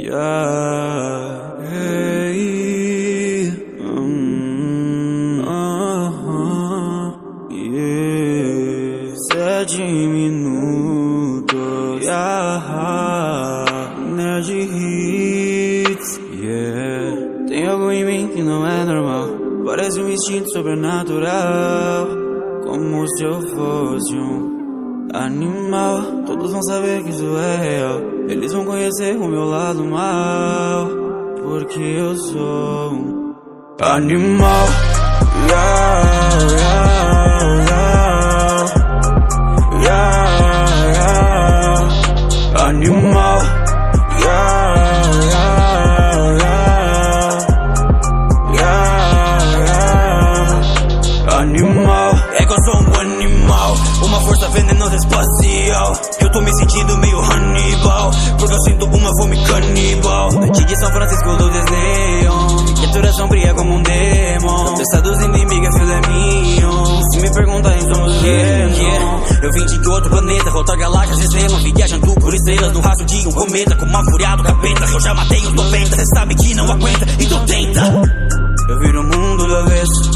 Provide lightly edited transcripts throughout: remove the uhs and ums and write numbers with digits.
Yeah, hey, yeah. 7 minutos, yeah. Nerd Hits, yeah. Tem algo em mim que não é normal, parece um instinto sobrenatural, como se eu fosse um animal. Todos vão saber que isso é real, eles vão conhecer o meu lado mal, porque eu sou um animal. Yeah, yeah, yeah, yeah, yeah. Animal. Yeah, yeah, yeah, yeah. Animal. É que eu sou um animal, uma força venenosa espacial. Eu tô me sentindo meio Hannibal, porque eu sinto uma fome canibal. Noite de São Francisco, luzes neon, criatura sombria como um demon. Testados inimiga, filé mignon. Se me perguntarem, somos yeah. Eu vim de outro planeta, voltar galáxias de estrelas, viajando por estrelas no rastro de um cometa, com uma fúria do capeta. Eu já matei os 90, cê sabe que não aguenta, então tenta. Eu viro o mundo do avesso,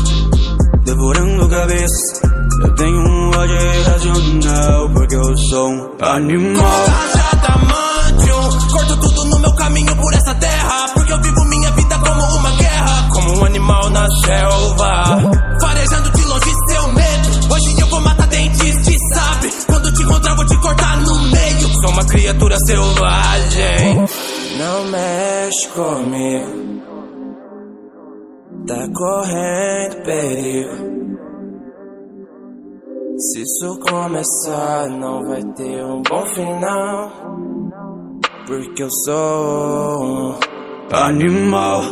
devorando cabeças. Eu tenho um ódio irracional, porque eu sou um animal. Com adamantium, corto tudo no meu caminho por essa terra, porque eu vivo minha vida como uma guerra, como um animal na selva, farejando de longe seu medo. Hoje eu vou matar dentes de sabre, quando te encontrar vou te cortar no meio. Sou uma criatura selvagem. Não mexe comigo, tá correndo perigo. Se isso começar, não vai ter um bom final, porque eu sou um animal.